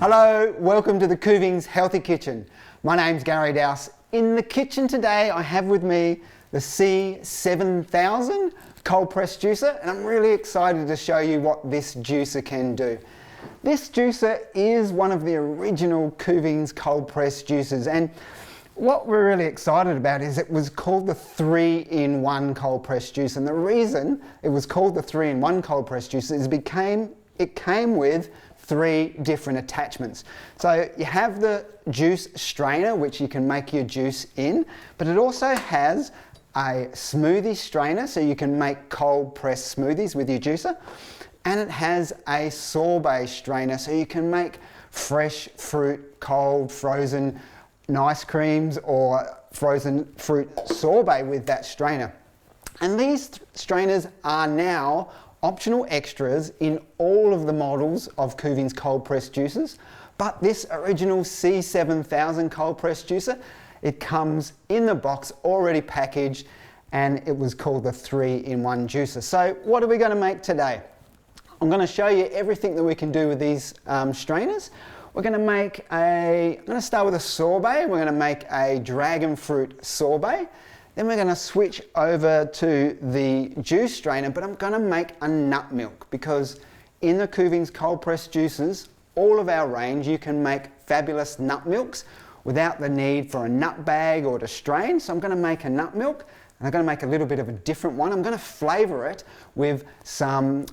Hello, welcome to the Kuvings Healthy Kitchen. My name's Gary Dowse. In the kitchen today I have with me the C7000 cold press juicer, and I'm really excited to show you what this juicer can do. This juicer is one of the original Kuvings cold press juicers, and what we're really excited about is it was called the 3-in-1 cold press juicer, and the reason it was called the 3-in-1 cold press juicer is it came with 3 different attachments. So you have the juice strainer, which you can make your juice in, but it also has a smoothie strainer, so you can make cold press smoothies with your juicer, and it has a sorbet strainer, so you can make fresh fruit, cold, frozen ice creams or frozen fruit sorbet with that strainer. And these strainers are now optional extras in all of the models of Kuvings cold press juicers, but this original C7000 cold press juicer, it comes in the box already packaged, and it was called the 3-in-1 juicer. So what are we going to make today? I'm going to show you everything that we can do with these strainers. We're going to start with a sorbet. We're going to make a dragon fruit sorbet. Then we're going to switch over to the juice strainer, but I'm going to make a nut milk, because in the Kuvings cold press juicers, all of our range, you can make fabulous nut milks without the need for a nut bag or to strain. So I'm going to make a nut milk, and I'm going to make a little bit of a different one. I'm going to flavour it with some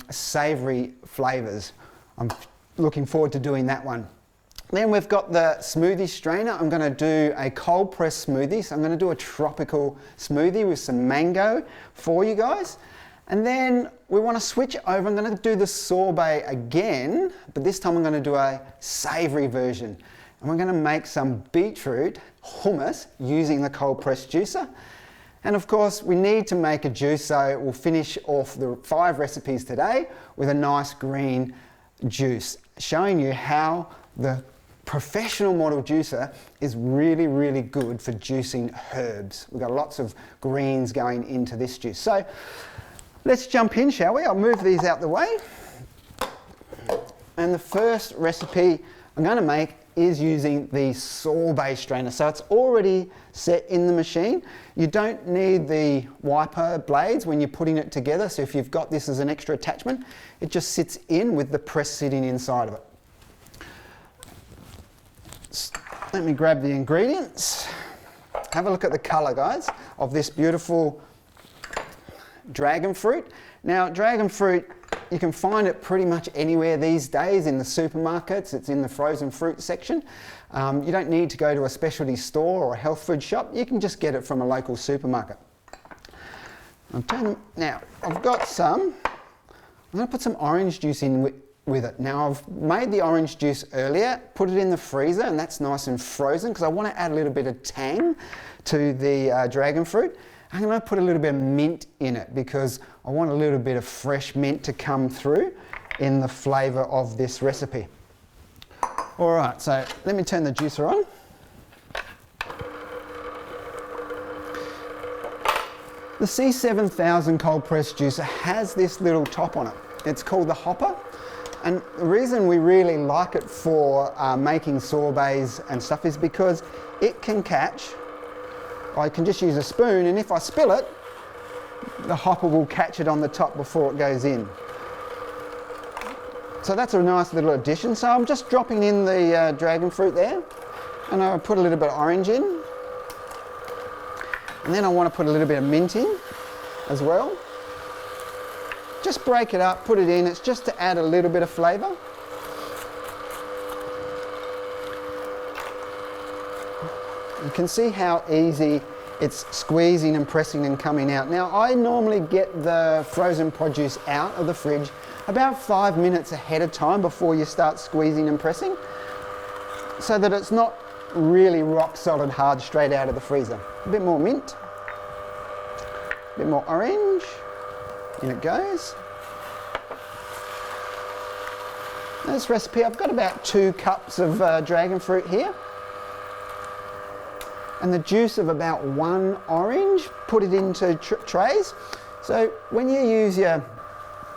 savoury flavours. I'm looking forward to doing that one. Then we've got the smoothie strainer. I'm going to do a cold press smoothie. So I'm going to do a tropical smoothie with some mango for you guys. And then we want to switch over. I'm going to do the sorbet again, but this time I'm going to do a savoury version. And we're going to make some beetroot hummus using the cold press juicer. And of course, we need to make a juice, so we'll finish off the 5 recipes today with a nice green juice, showing you how the professional model juicer is really, really good for juicing herbs. We've got lots of greens going into this juice. So let's jump in, shall we? I'll move these out the way. And the first recipe I'm going to make is using the sorbet strainer. So it's already set in the machine. You don't need the wiper blades when you're putting it together. So if you've got this as an extra attachment, it just sits in with the press sitting inside of it. Let me grab the ingredients. Have a look at the colour, guys, of this beautiful dragon fruit. Now, dragon fruit, you can find it pretty much anywhere these days in the supermarkets. It's in the frozen fruit section. You don't need to go to a specialty store or a health food shop. You can just get it from a local supermarket. Now, I've got some. I'm going to put some orange juice in with it. Now, I've made the orange juice earlier, put it in the freezer, and that's nice and frozen because I want to add a little bit of tang to the dragon fruit. I'm going to put a little bit of mint in it because I want a little bit of fresh mint to come through in the flavour of this recipe. All right, so let me turn the juicer on. The C7000 cold press juicer has this little top on it. It's called the hopper. And the reason we really like it for making sorbets and stuff is because it can catch. I can just use a spoon, and if I spill it, the hopper will catch it on the top before it goes in. So that's a nice little addition. So I'm just dropping in the dragon fruit there, and I'll put a little bit of orange in. And then I want to put a little bit of mint in as well. Just break it up, put it in. It's just to add a little bit of flavour. You can see how easy it's squeezing and pressing and coming out. Now, I normally get the frozen produce out of the fridge about 5 minutes ahead of time before you start squeezing and pressing, so that it's not really rock solid hard straight out of the freezer. A bit more mint, a bit more orange. In it goes. This recipe, I've got about 2 cups of dragon fruit here. And the juice of about 1 orange, put it into trays. So when you use your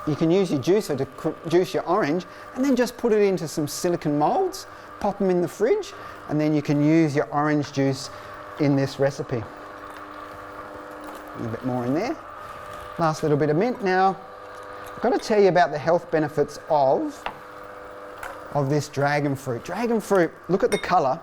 you can use your juicer to juice your orange and then just put it into some silicone molds, pop them in the fridge, and then you can use your orange juice in this recipe. A little bit more in there. Last little bit of mint. Now, I've got to tell you about the health benefits of this dragon fruit. Dragon fruit, look at the colour.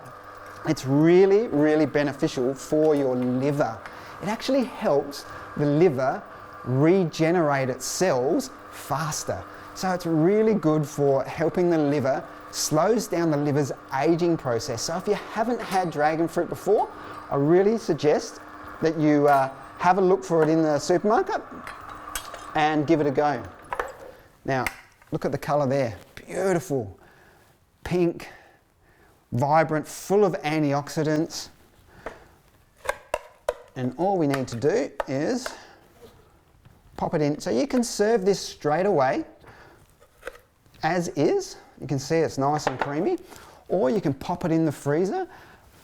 It's really, really beneficial for your liver. It actually helps the liver regenerate its cells faster. So it's really good for helping the liver, slows down the liver's aging process. So if you haven't had dragon fruit before, I really suggest that you have a look for it in the supermarket and give it a go. Now, look at the colour there. Beautiful, pink, vibrant, full of antioxidants. And all we need to do is pop it in. So you can serve this straight away as is. You can see it's nice and creamy. Or you can pop it in the freezer,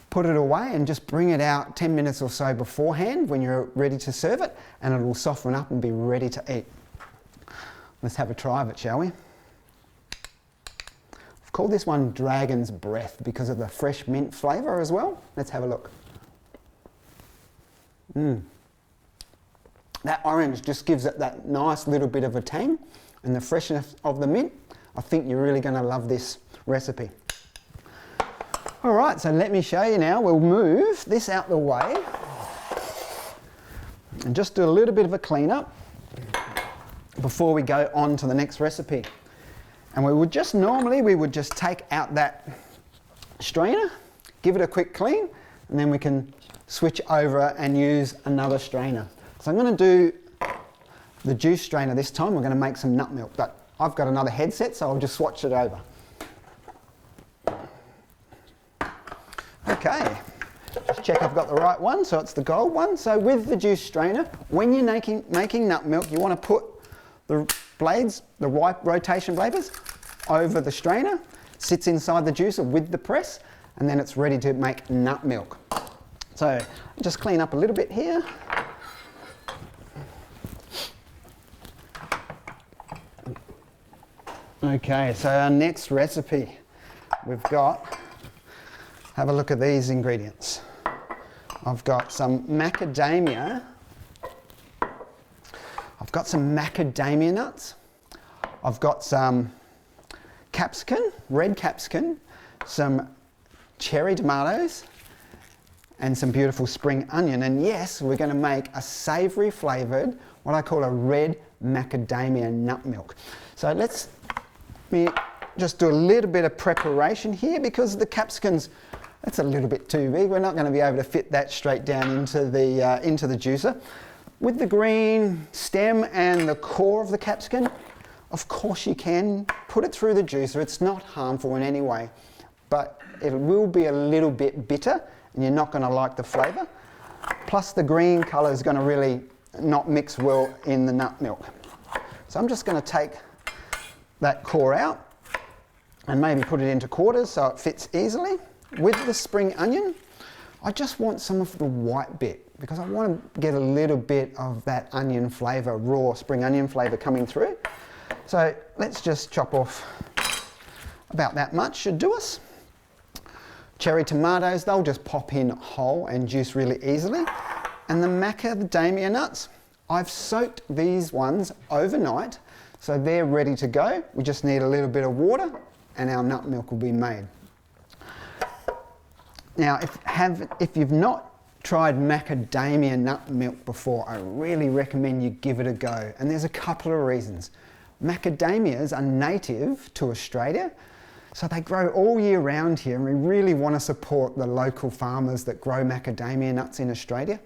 put it away and just bring it out 10 minutes or so beforehand when you're ready to serve it, and it will soften up and be ready to eat. Let's have a try of it, shall we? I've called this one Dragon's Breath because of the fresh mint flavour as well. Let's have a look. That orange just gives it that nice little bit of a tang, and the freshness of the mint. I think you're really going to love this recipe. All right, so let me show you now. We'll move this out the way and just do a little bit of a clean up before we go on to the next recipe. And we would just take out that strainer, give it a quick clean, and then we can switch over and use another strainer. So I'm going to do the juice strainer this time. We're going to make some nut milk, but I've got another headset, so I'll just swatch it over. Okay, just check I've got the right one, so it's the gold one. So with the juice strainer, when you're making nut milk, you want to put the blades, the white rotation blades, over the strainer, sits inside the juicer with the press, and then it's ready to make nut milk. So just clean up a little bit here. Okay, so our next recipe, we've got, have a look at these ingredients. I've got some macadamia. I've got some macadamia nuts. I've got some capsicum, red capsicum, some cherry tomatoes, and some beautiful spring onion. And yes, we're going to make a savoury flavoured, what I call a red macadamia nut milk. So let me just do a little bit of preparation here, because the capsicums, that's a little bit too big. We're not going to be able to fit that straight down into the juicer. With the green stem and the core of the capsicum, of course you can put it through the juicer. It's not harmful in any way, but it will be a little bit bitter and you're not going to like the flavour. Plus the green colour is going to really not mix well in the nut milk. So I'm just going to take that core out and maybe put it into quarters so it fits easily. With the spring onion, I just want some of the white bit because I want to get a little bit of that onion flavour, raw spring onion flavour coming through. So let's just chop off about that much, should do us. Cherry tomatoes, they'll just pop in whole and juice really easily. And the macadamia nuts, I've soaked these ones overnight, so they're ready to go. We just need a little bit of water and our nut milk will be made. Now, if you've not tried macadamia nut milk before, I really recommend you give it a go. And there's a couple of reasons. Macadamias are native to Australia, so they grow all year round here, and we really want to support the local farmers that grow macadamia nuts in Australia.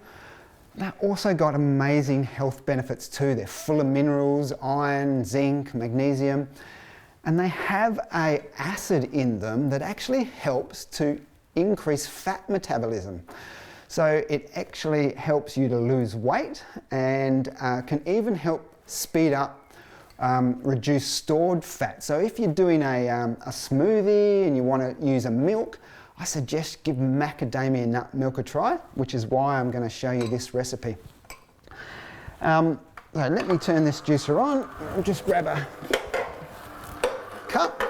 They've also got amazing health benefits too. They're full of minerals, iron, zinc, magnesium, and they have an acid in them that actually helps to increase fat metabolism. So it actually helps you to lose weight and can even help speed up reduce stored fat. So if you're doing a smoothie and you want to use a milk, I suggest give macadamia nut milk a try, which is why I'm going to show you this recipe. So let me turn this juicer on and just grab a cup.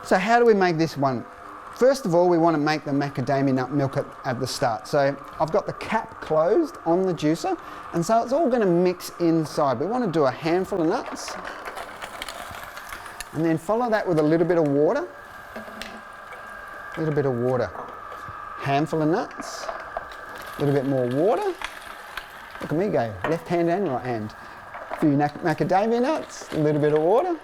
So how do we make this one? First of all, we want to make the macadamia nut milk at the start. So I've got the cap closed on the juicer, and so it's all going to mix inside. We want to do a handful of nuts, and then follow that with a little bit of water. A little bit of water. Handful of nuts, a little bit more water. Look at me go, left hand and right hand. A few macadamia nuts, a little bit of water,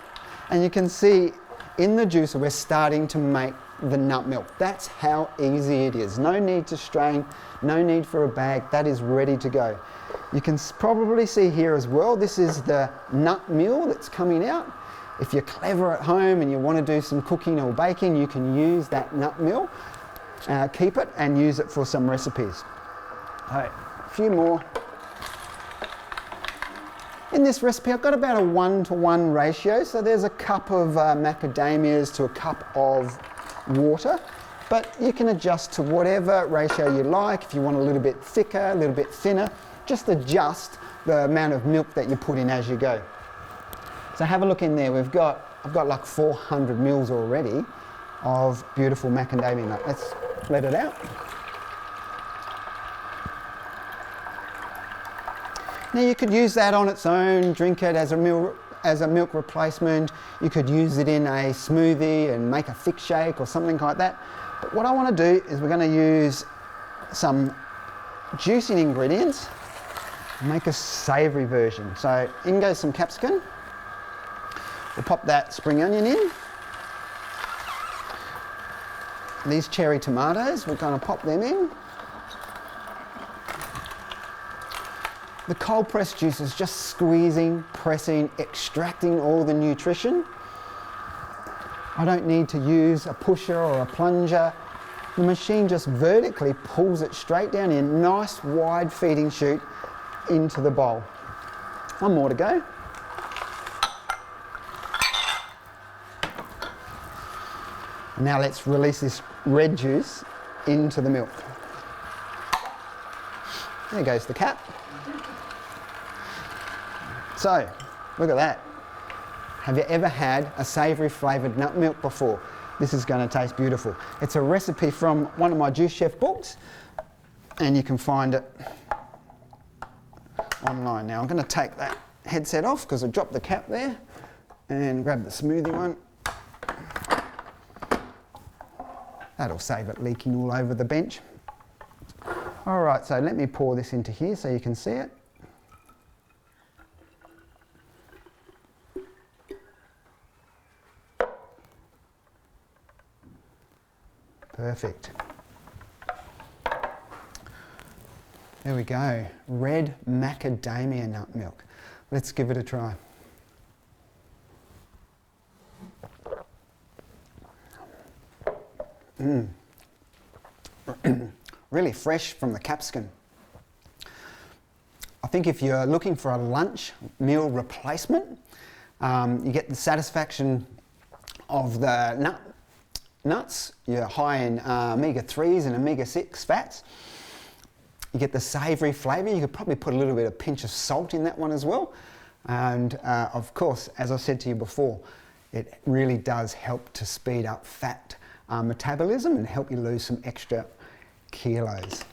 and you can see in the juicer we're starting to make the nut milk. That's how easy it is. No need to strain, no need for a bag, that is ready to go. You can probably see here as well, this is the nut meal that's coming out. If you're clever at home and you want to do some cooking or baking, you can use that nut meal, keep it and use it for some recipes. All right, a few more. In this recipe, I've got about a 1-to-1 ratio, so there's a cup of macadamias to a cup of water, but you can adjust to whatever ratio you like. If you want a little bit thicker, a little bit thinner, just adjust the amount of milk that you put in as you go. So have a look in there. I've got like 400 mils already of beautiful macadamia nut. Let's let it out. Now you could use that on its own, drink it as a milk replacement. You could use it in a smoothie and make a thick shake or something like that. But what I want to do is we're going to use some juicing ingredients and make a savoury version. So in goes some capsicum. We'll pop that spring onion in. These cherry tomatoes, we're going to pop them in. The cold pressed juice is just squeezing, pressing, extracting all the nutrition. I don't need to use a pusher or a plunger. The machine just vertically pulls it straight down in, nice wide feeding chute into the bowl. One more to go. Now let's release this red juice into the milk. There goes the cap. So, look at that. Have you ever had a savoury flavoured nut milk before? This is going to taste beautiful. It's a recipe from one of my Juice Chef books, and you can find it online. Now I'm going to take that headset off because I dropped the cap there, and grab the smoothie one. That'll save it leaking all over the bench. All right, so let me pour this into here so you can see it. Perfect. There we go, red macadamia nut milk. Let's give it a try. Really fresh from the capsicum. I think if you're looking for a lunch meal replacement, you get the satisfaction of the nuts. You're high in omega-3s and omega-6 fats. You get the savoury flavour. You could probably put a little bit of pinch of salt in that one as well. And of course, as I said to you before, it really does help to speed up fat metabolism and help you lose some extra kilos.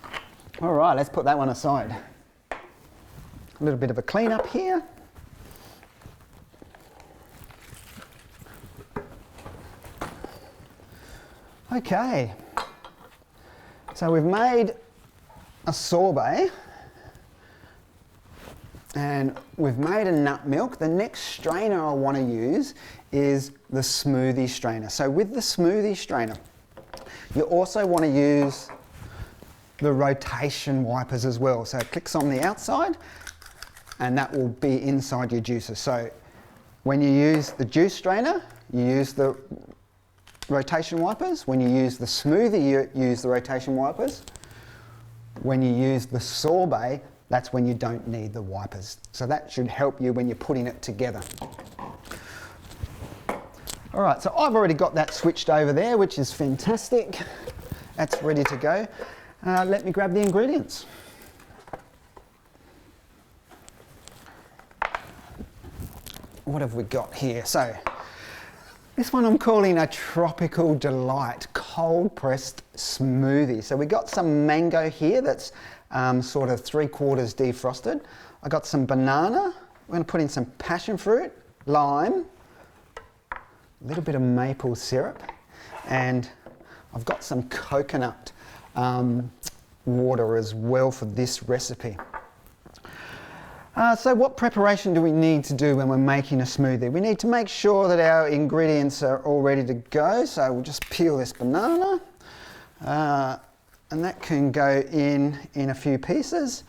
All right, let's put that one aside. A little bit of a clean up here. Okay, so we've made a sorbet and we've made a nut milk. The next strainer I want to use is the smoothie strainer. So with the smoothie strainer, you also want to use the rotation wipers as well. So it clicks on the outside and that will be inside your juicer. So when you use the juice strainer, you use the rotation wipers. When you use the smoothie, you use the rotation wipers. When you use the sorbet, that's when you don't need the wipers. So that should help you when you're putting it together. All right, so I've already got that switched over there, which is fantastic. That's ready to go. Let me grab the ingredients. what have we got here? So this one I'm calling a Tropical Delight cold pressed smoothie. So we got some mango here that's sort of 3/4 defrosted. I got some banana. We're going to put in some passion fruit, lime, a little bit of maple syrup, and I've got some coconut water as well for this recipe. So what preparation do we need to do when we're making a smoothie? We need to make sure that our ingredients are all ready to go. So we'll just peel this banana, and that can go in a few pieces.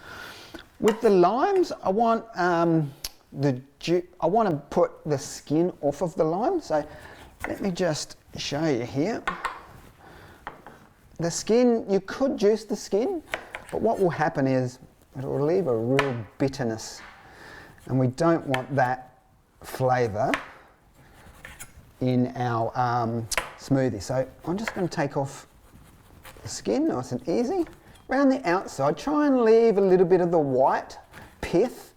With the limes, I want to put the skin off of the lime. So let me just show you here. The skin, you could juice the skin, but what will happen is it will leave a real bitterness, and we don't want that flavour in our smoothie. So I'm just going to take off the skin nice and easy. Around the outside, try and leave a little bit of the white pith,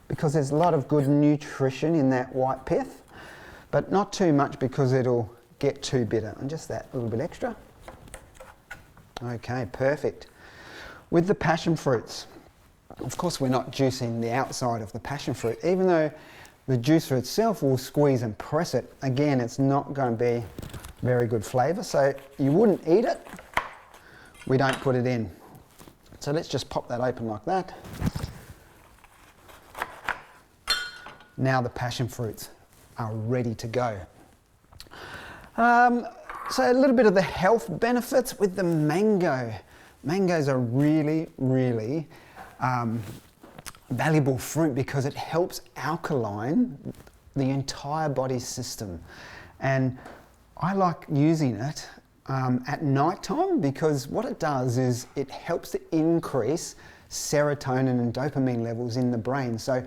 because there's a lot of good nutrition in that white pith, but not too much because it'll get too bitter. And just that little bit extra. Okay, perfect. With the passion fruits, of course we're not juicing the outside of the passion fruit, even though the juicer itself will squeeze and press it. Again, it's not going to be very good flavour, so you wouldn't eat it. We don't put it in. So let's just pop that open like that. Now the passion fruits are ready to go. So a little bit of the health benefits with the mango. Mangoes are really, really valuable fruit because it helps alkaline the entire body system. And I like using it at night time, because what it does is it helps to increase serotonin and dopamine levels in the brain. So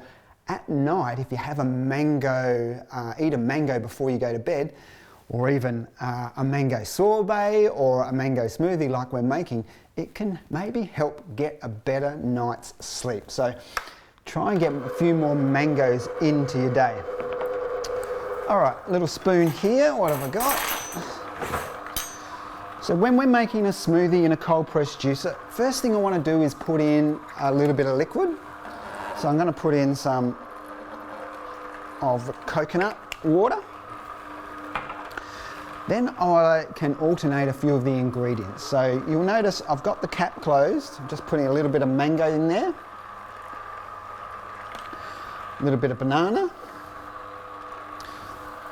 at night, if you have a mango, eat a mango before you go to bed, or even a mango sorbet or a mango smoothie like we're making, it can maybe help get a better night's sleep. So try and get a few more mangoes into your day. All right, little spoon here. What have I got? So when we're making a smoothie in a cold press juicer, first thing I want to do is put in a little bit of liquid. So I'm going to put in some of coconut water. Then I can alternate a few of the ingredients. So you'll notice I've got the cap closed. I'm just putting a little bit of mango in there, a little bit of banana,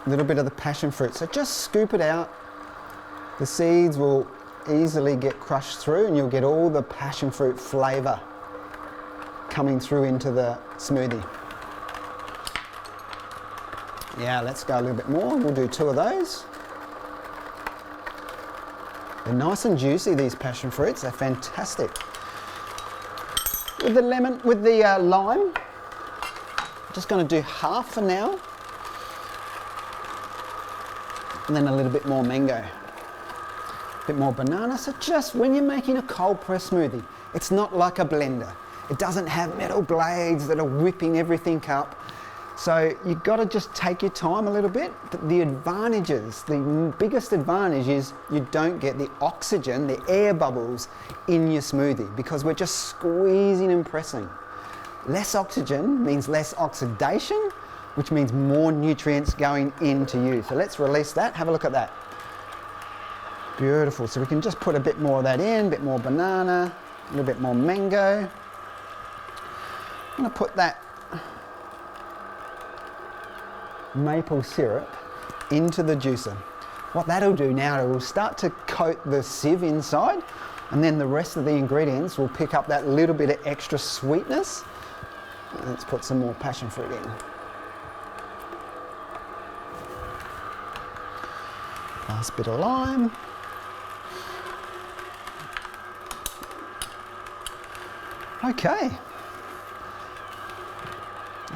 a little bit of the passion fruit. So just scoop it out. The seeds will easily get crushed through, and you'll get all the passion fruit flavour coming through into the smoothie. Yeah, let's go a little bit more. We'll do 2 of those. They're nice and juicy, these passion fruits. They're fantastic. With the lime, I'm just going to do half for now, and then a little bit more mango, a bit more banana. So just when you're making a cold press smoothie, it's not like a blender. It doesn't have metal blades that are whipping everything up. So you've got to just take your time a little bit. But the advantages, the biggest advantage is you don't get the oxygen, the air bubbles in your smoothie, because we're just squeezing and pressing. Less oxygen means less oxidation, which means more nutrients going into you. So let's release that. Have a look at that. Beautiful. So we can just put a bit more of that in, a bit more banana, a little bit more mango. I'm going to put that maple syrup into the juicer. What that'll do now, it will start to coat the sieve inside, and then the rest of the ingredients will pick up that little bit of extra sweetness. Let's put some more passion fruit in. Last bit of lime. Okay.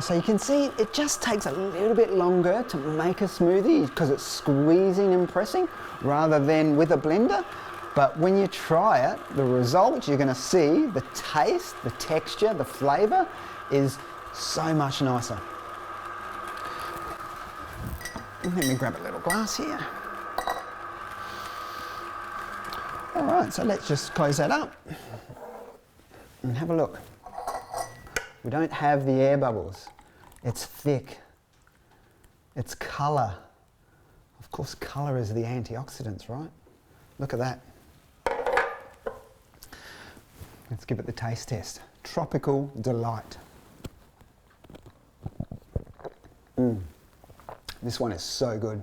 So you can see it just takes a little bit longer to make a smoothie because it's squeezing and pressing rather than with a blender. But when you try it, the result you're going to see, the taste, the texture, the flavour is so much nicer. Let me grab a little glass here. All right, so let's just close that up and have a look. We don't have the air bubbles. It's thick. It's colour. Of course, colour is the antioxidants, right? Look at that. Let's give it the taste test. Tropical delight. This one is so good.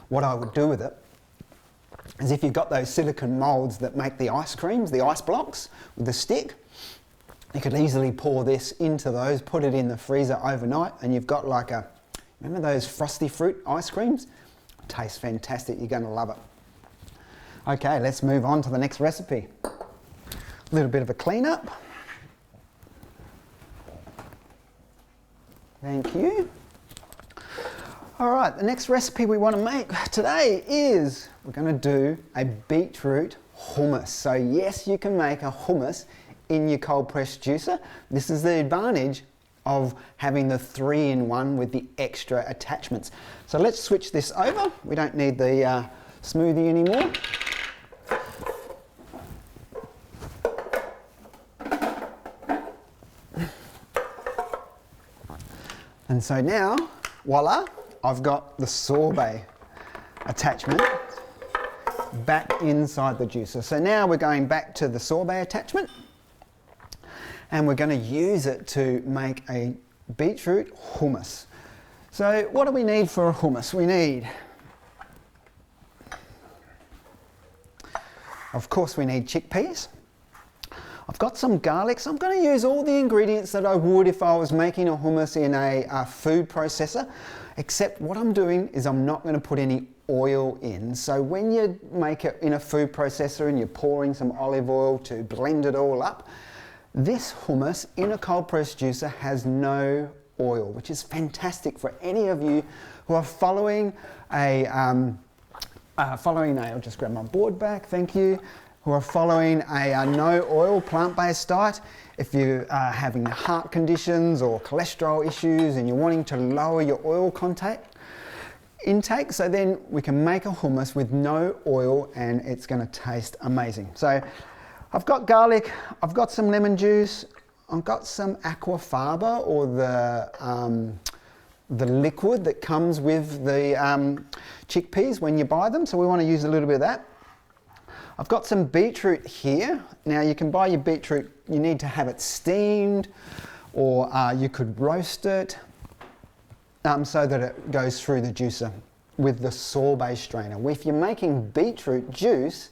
What I would do with it is, if you've got those silicone moulds that make the ice creams, the ice blocks with the stick, you could easily pour this into those, put it in the freezer overnight, and you've got like a, remember those frosty fruit ice creams? Tastes fantastic, you're going to love it. Okay, let's move on to the next recipe. A little bit of a clean up. Thank you. All right, the next recipe we want to make today is, we're going to do a beetroot hummus. So yes, you can make a hummus in your cold press juicer. This is the advantage of having the 3-in-1 with the extra attachments. So let's switch this over. We don't need the smoothie anymore. And so now, voila, I've got the sorbet attachment back inside the juicer. So now we're going back to the sorbet attachment, and we're going to use it to make a beetroot hummus. So what do we need for a hummus? We need, of course, we need chickpeas. I've got some garlic, so I'm going to use all the ingredients that I would if I was making a hummus in a food processor, except what I'm doing is I'm not going to put any oil in. So when you make it in a food processor and you're pouring some olive oil to blend it all up, this hummus in a cold press juicer has no oil, which is fantastic for any of you who are following I'll just grab my board back, thank you, who are following a no oil plant-based diet. If you are having heart conditions or cholesterol issues and you're wanting to lower your oil intake, so then we can make a hummus with no oil and it's going to taste amazing. So I've got garlic, I've got some lemon juice, I've got some aquafaba, or the liquid that comes with the chickpeas when you buy them, so we want to use a little bit of that. I've got some beetroot here. Now you can buy your beetroot, you need to have it steamed, or you could roast it so that it goes through the juicer with the sorbet strainer. If you're making beetroot juice,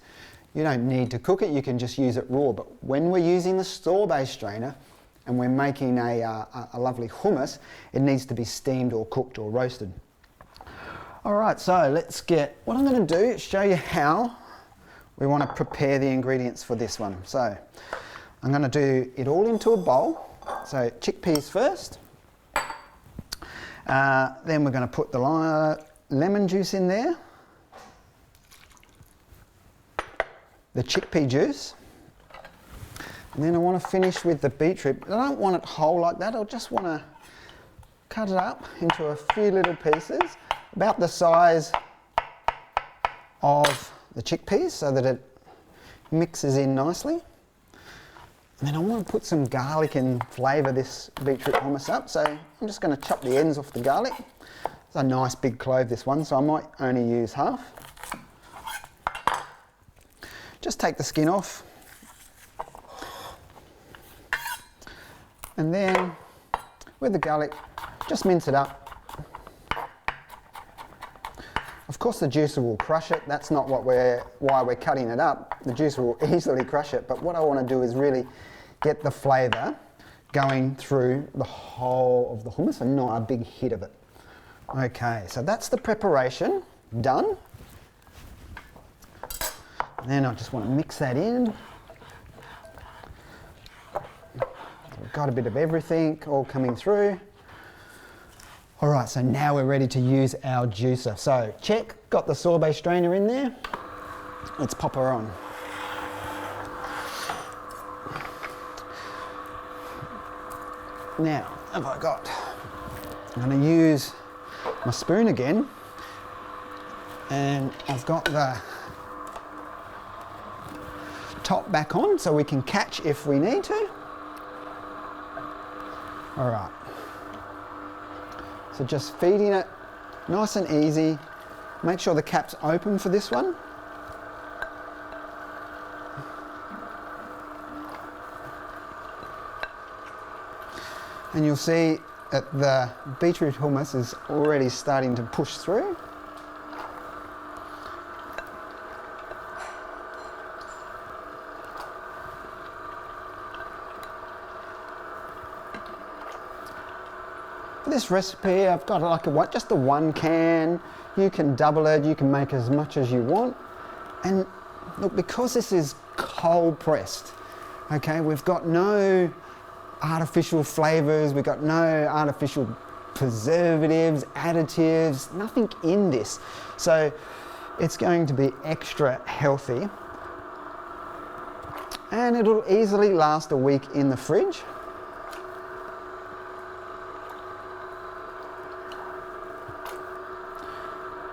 you don't need to cook it, you can just use it raw. But when we're using the sorbet strainer and we're making a lovely hummus, it needs to be steamed or cooked or roasted. All right, so let's get, what I'm going to do is show you how we want to prepare the ingredients for this one. So I'm going to do it all into a bowl. So chickpeas first. Then we're going to put the lemon juice in there. The chickpea juice. And then I want to finish with the beetroot. I don't want it whole like that. I just want to cut it up into a few little pieces, about the size of the chickpeas, so that it mixes in nicely. And then I want to put some garlic and flavour this beetroot hummus up, so I'm just going to chop the ends off the garlic. It's a nice big clove, this one, so I might only use half. Just take the skin off. And then with the garlic, just mince it up. Of course the juicer will crush it, that's not why we're cutting it up. The juicer will easily crush it, but what I want to do is really get the flavour going through the whole of the hummus and not a big hit of it. Okay, so that's the preparation done. And then I just want to mix that in. We've got a bit of everything all coming through. All right, so now we're ready to use our juicer. So check, got the sorbet strainer in there. Let's pop her on. Now, have I got, I'm going to use my spoon again, and I've got the top back on so we can catch if we need to. All right, so just feeding it nice and easy. Make sure the cap's open for this one. And you'll see that the beetroot hummus is already starting to push through. For this recipe, I've got like just the one can. You can double it, you can make as much as you want. And look, because this is cold pressed, okay, we've got no artificial flavors, we've got no artificial preservatives, additives, nothing in this. So it's going to be extra healthy. And it'll easily last a week in the fridge.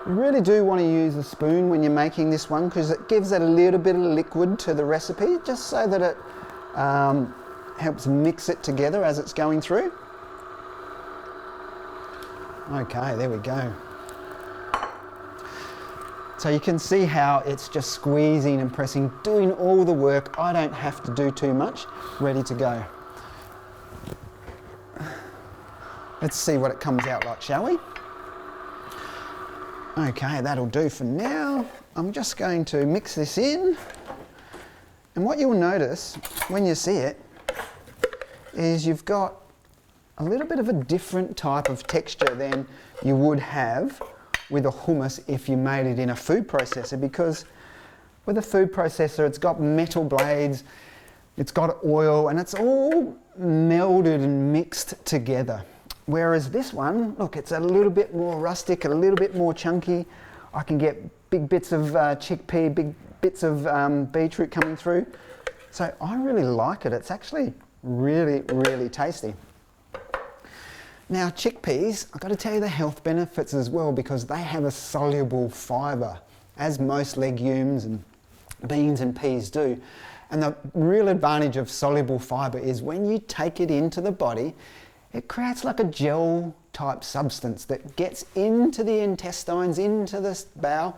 You really do want to use a spoon when you're making this one because it gives it a little bit of liquid to the recipe, just so that it helps mix it together as it's going through. Okay, there we go. So you can see how it's just squeezing and pressing, doing all the work. I don't have to do too much. Ready to go. Let's see what it comes out like, shall we? Okay, that'll do for now. I'm just going to mix this in. And what you'll notice when you see it is you've got a little bit of a different type of texture than you would have with a hummus if you made it in a food processor, because with a food processor it's got metal blades, it's got oil, and it's all melded and mixed together. Whereas this one, look, it's a little bit more rustic, a little bit more chunky. I can get big bits of chickpea, big bits of beetroot coming through. So I really like it. It's actually really, really tasty. Now chickpeas, I've got to tell you the health benefits as well, because they have a soluble fibre, as most legumes and beans and peas do. And the real advantage of soluble fibre is when you take it into the body, it creates like a gel type substance that gets into the intestines, into the bowel,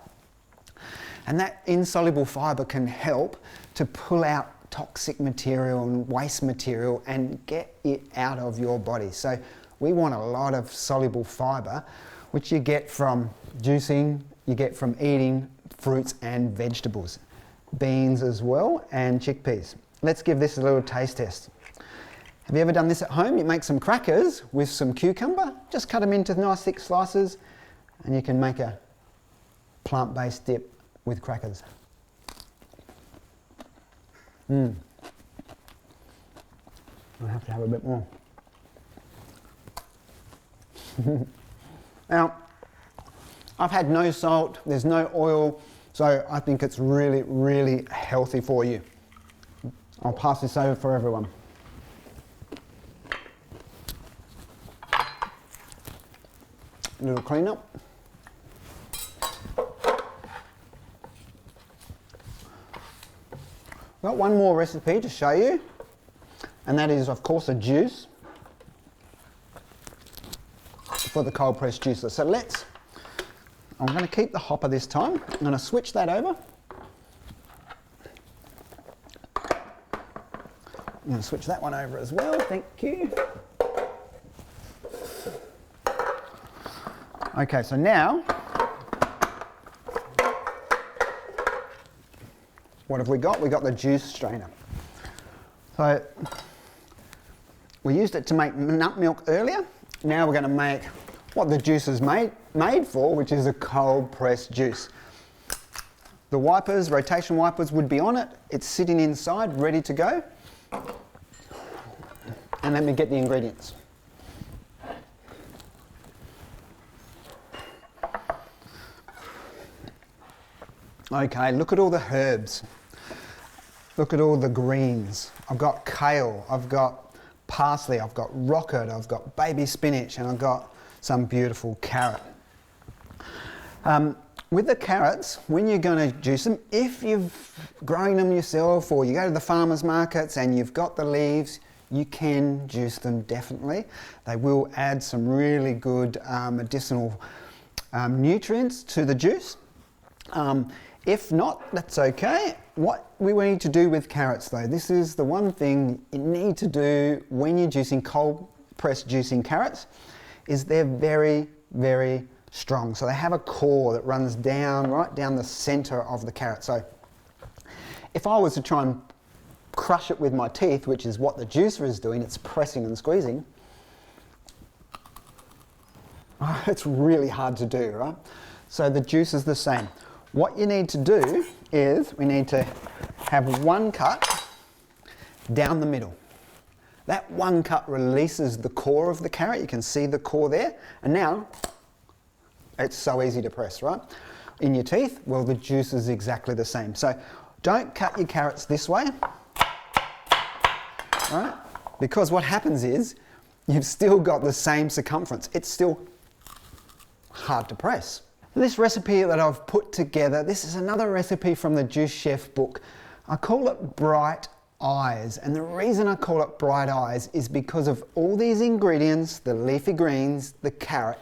and that insoluble fibre can help to pull out toxic material and waste material and get it out of your body. So we want a lot of soluble fibre, which you get from juicing, you get from eating fruits and vegetables, beans as well, and chickpeas. Let's give this a little taste test. Have you ever done this at home? You make some crackers with some cucumber, just cut them into nice thick slices, and you can make a plant-based dip with crackers. I have to have a bit more. Now, I've had no salt, there's no oil, so I think it's really, really healthy for you. I'll pass this over for everyone. A little clean up. Got one more recipe to show you, and that is of course a juice for the cold pressed juicer. So I'm going to keep the hopper this time. I'm going to switch that over. I'm going to switch that one over as well, thank you. Okay, so now, what have we got? We got the juice strainer. So, we used it to make nut milk earlier. Now we're going to make what the juice is made for, which is a cold pressed juice. The wipers, rotation wipers would be on it. It's sitting inside, ready to go. And let me get the ingredients. Okay, look at all the herbs. Look at all the greens. I've got kale, I've got parsley, I've got rocket, I've got baby spinach, and I've got some beautiful carrot. With the carrots, when you're going to juice them, if you've grown them yourself or you go to the farmers markets and you've got the leaves, you can juice them definitely. They will add some really good medicinal nutrients to the juice. If not, that's okay. What we need to do with carrots though, this is the one thing you need to do when you're juicing, cold press juicing carrots, is they're very, very strong. So they have a core that runs down, right down the center of the carrot. So if I was to try and crush it with my teeth, which is what the juicer is doing, it's pressing and squeezing, it's really hard to do, right? So the juice is the same. What you need to do is we need to have one cut down the middle. That one cut releases the core of the carrot. You can see the core there. And now it's so easy to press, right? In your teeth, well, the juice is exactly the same. So don't cut your carrots this way, right? Because what happens is you've still got the same circumference. It's still hard to press. This recipe that I've put together, this is another recipe from the Juice Chef book. I call it Bright Eyes, and the reason I call it Bright Eyes is because of all these ingredients, the leafy greens, the carrot,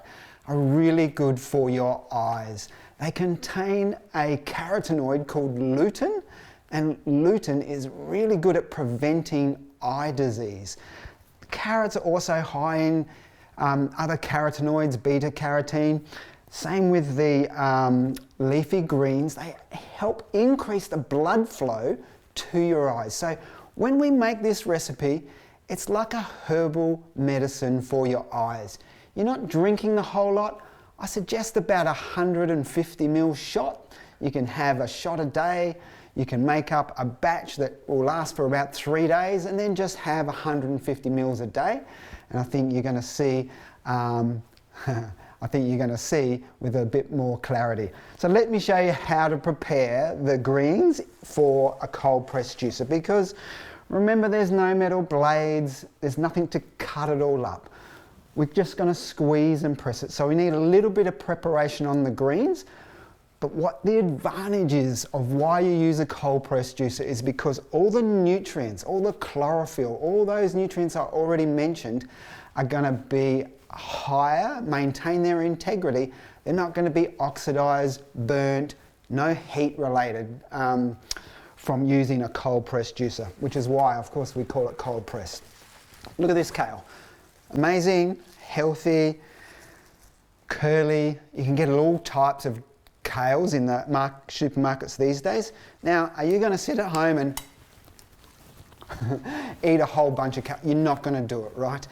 are really good for your eyes. They contain a carotenoid called lutein, and lutein is really good at preventing eye disease. Carrots are also high in other carotenoids, beta carotene. Same with the leafy greens. They help increase the blood flow to your eyes. So when we make this recipe, it's like a herbal medicine for your eyes. You're not drinking the whole lot. I suggest about 150 ml shot. You can have a shot a day. You can make up a batch that will last for about 3 days and then just have 150 ml a day. And I think you're going to see with a bit more clarity. So let me show you how to prepare the greens for a cold press juicer, because remember, there's no metal blades, there's nothing to cut it all up. We're just going to squeeze and press it. So we need a little bit of preparation on the greens. But what the advantage is of why you use a cold press juicer is because all the nutrients, all the chlorophyll, all those nutrients I already mentioned are going to be higher, maintain their integrity. They're not going to be oxidized, burnt, no heat related from using a cold press juicer, which is why, of course, we call it cold press. Look at this kale. Amazing, healthy, curly. You can get all types of kales in the supermarkets these days. Now, are you going to sit at home and eat a whole bunch of kale? You're not going to do it, right?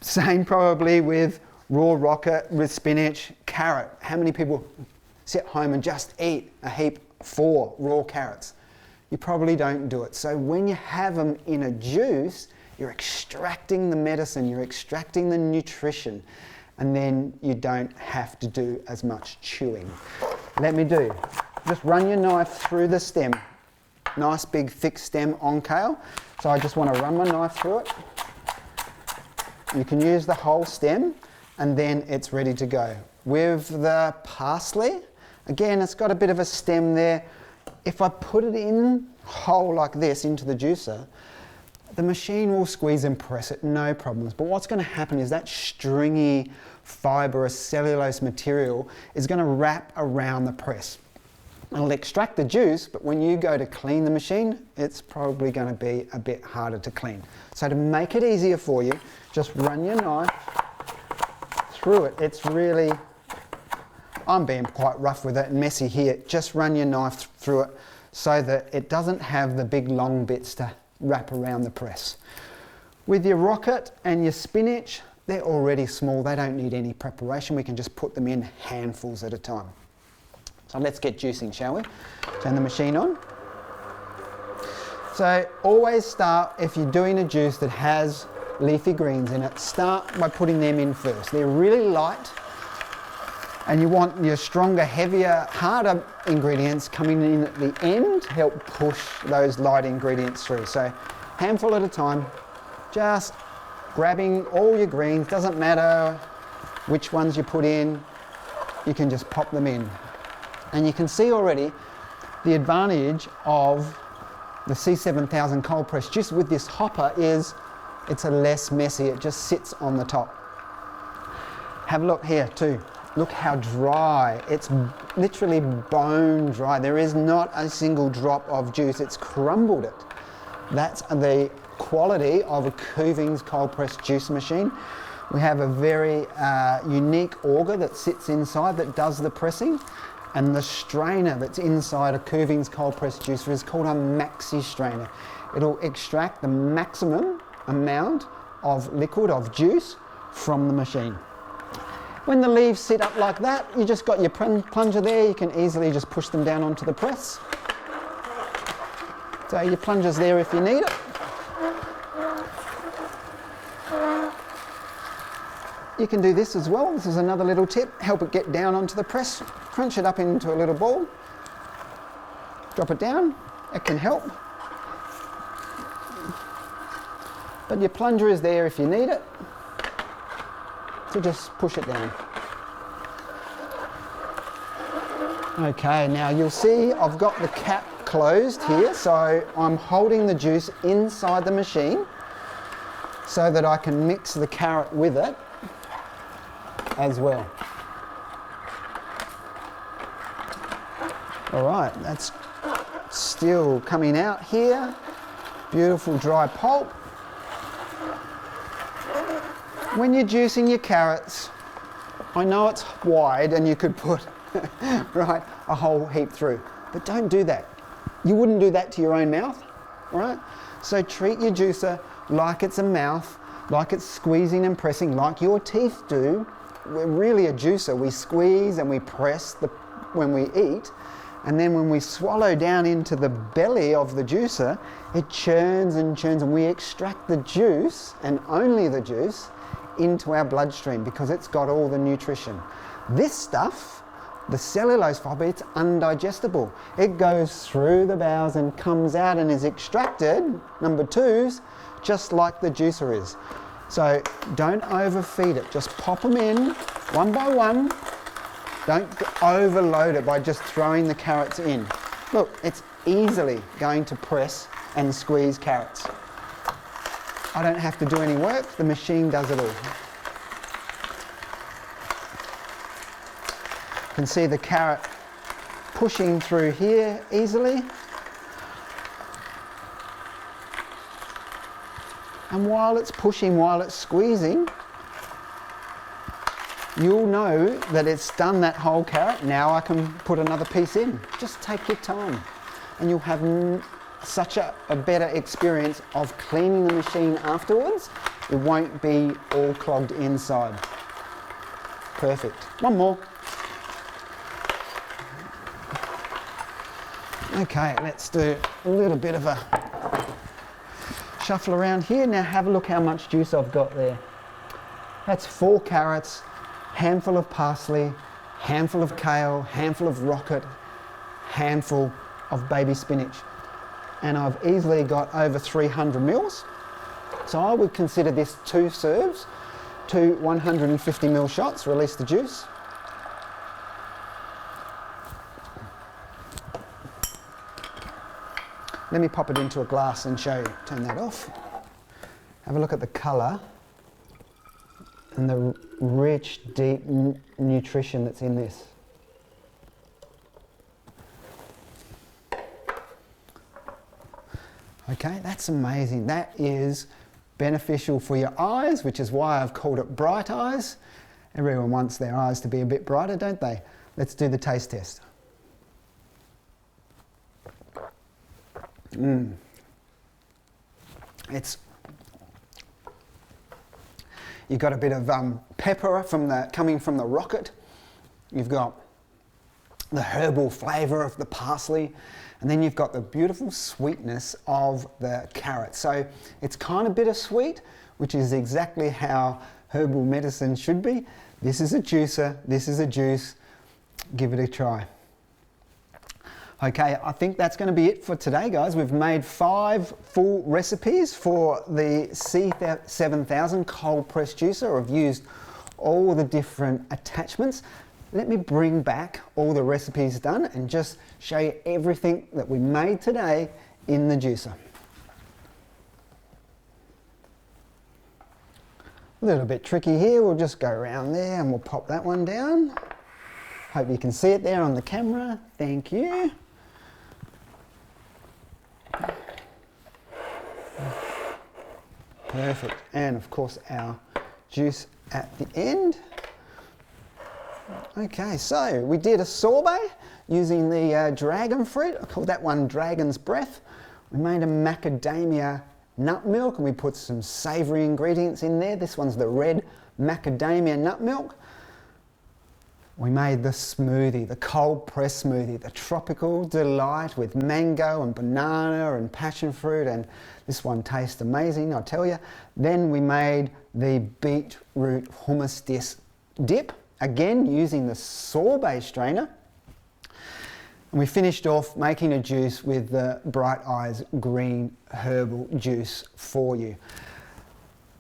Same probably with raw rocket, with spinach, carrot. How many people sit at home and just eat a heap 4 raw carrots? You probably don't do it. So when you have them in a juice, you're extracting the medicine, you're extracting the nutrition, and then you don't have to do as much chewing. Let me do. Just run your knife through the stem. Nice big thick stem on kale. So I just want to run my knife through it. You can use the whole stem and then it's ready to go. With the parsley, again, it's got a bit of a stem there. If I put it in whole like this into the juicer, the machine will squeeze and press it, no problems. But what's going to happen is that stringy fibrous cellulose material is going to wrap around the press. It'll extract the juice, but when you go to clean the machine, it's probably going to be a bit harder to clean. So to make it easier for you, just run your knife through it. It's really, I'm being quite rough with it and messy here. Just run your knife through it so that it doesn't have the big long bits to wrap around the press. With your rocket and your spinach, they're already small. They don't need any preparation. We can just put them in handfuls at a time. So let's get juicing, shall we? Turn the machine on. So always start, if you're doing a juice that has leafy greens in it, start by putting them in first. They're really light, and you want your stronger, heavier, harder ingredients coming in at the end to help push those light ingredients through. So handful at a time, just grabbing all your greens. Doesn't matter which ones you put in. you can just pop them in. And you can see already the advantage of the C7000 cold press juice with this hopper is it's a less messy, it just sits on the top. Have a look here too. Look how dry, it's literally bone dry. There is not a single drop of juice, it's crumbled it. That's the quality of a Kuvings cold press juice machine. We have a very unique auger that sits inside that does the pressing, and the strainer that's inside a Kuvings cold press juicer is called a maxi strainer. It'll extract the maximum amount of liquid, of juice, from the machine. When the leaves sit up like that, you just got your plunger there, you can easily just push them down onto the press. So your plunger's there if you need it. You can do this as well. This is another little tip. Help it get down onto the press. Crunch it up into a little ball. Drop it down. It can help. But your plunger is there if you need it. So just push it down. Okay, now you'll see I've got the cap closed here, so I'm holding the juice inside the machine so that I can mix the carrot with it as well. All right, that's still coming out here. Beautiful dry pulp. When you're juicing your carrots, I know it's wide and you could put right, a whole heap through, but don't do that. You wouldn't do that to your own mouth, right? So treat your juicer like it's a mouth, like it's squeezing and pressing, like your teeth do. We're really a juicer. We squeeze and we press when we eat, and then when we swallow down into the belly of the juicer, it churns and churns, and we extract the juice, and only the juice, into our bloodstream because it's got all the nutrition. This stuff, the cellulose fibre, it's undigestible. It goes through the bowels and comes out and is extracted, number twos, just like the juicer is. So don't overfeed it, just pop them in one by one. Don't overload it by just throwing the carrots in. Look, it's easily going to press and squeeze carrots. I don't have to do any work, the machine does it all. You can see the carrot pushing through here easily. And while it's pushing, while it's squeezing, you'll know that it's done that whole carrot. Now I can put another piece in. Just take your time and you'll have such a better experience of cleaning the machine afterwards. It won't be all clogged inside. Perfect. One more. Okay, let's do a little bit of a shuffle around here. Now have a look how much juice I've got there. That's 4 carrots, handful of parsley, handful of kale, handful of rocket, handful of baby spinach. And I've easily got over 300 mils. So I would consider this 2 serves, 2 150 ml shots, release the juice. Let me pop it into a glass and show you. Turn that off. Have a look at the colour and the rich, deep nutrition that's in this. Okay, that's amazing. That is beneficial for your eyes, which is why I've called it bright eyes. Everyone wants their eyes to be a bit brighter, don't they? Let's do the taste test. You've got a bit of pepper coming from the rocket. You've got the herbal flavour of the parsley, and then you've got the beautiful sweetness of the carrot. So it's kind of bittersweet, which is exactly how herbal medicine should be. This is a juicer, this is a juice. Give it a try. Okay, I think that's going to be it for today, guys. We've made 5 full recipes for the C7000 cold press juicer. I've used all the different attachments. let me bring back all the recipes done and just show you everything that we made today in the juicer. A little bit tricky here, we'll just go around there and we'll pop that one down. Hope you can see it there on the camera, thank you. Perfect, and of course our juice at the end. Okay, so we did a sorbet using the dragon fruit. I called that one Dragon's Breath. We made a macadamia nut milk and we put some savoury ingredients in there. This one's the red macadamia nut milk. We made the smoothie, the cold press smoothie, the tropical delight with mango and banana and passion fruit, and this one tastes amazing, I tell you. Then we made the beetroot hummus dip, again using the sorbet strainer. And we finished off making a juice with the Bright Eyes green herbal juice for you.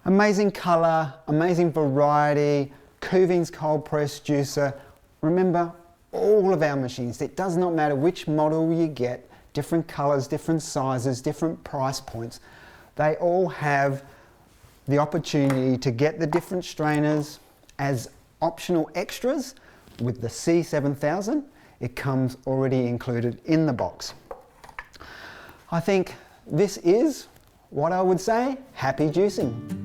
Amazing colour, amazing variety, Kuvings cold press juicer. Remember, all of our machines, it does not matter which model you get, different colours, different sizes, different price points, they all have the opportunity to get the different strainers as optional extras with the C7000. It comes already included in the box. I think this is what I would say, happy juicing.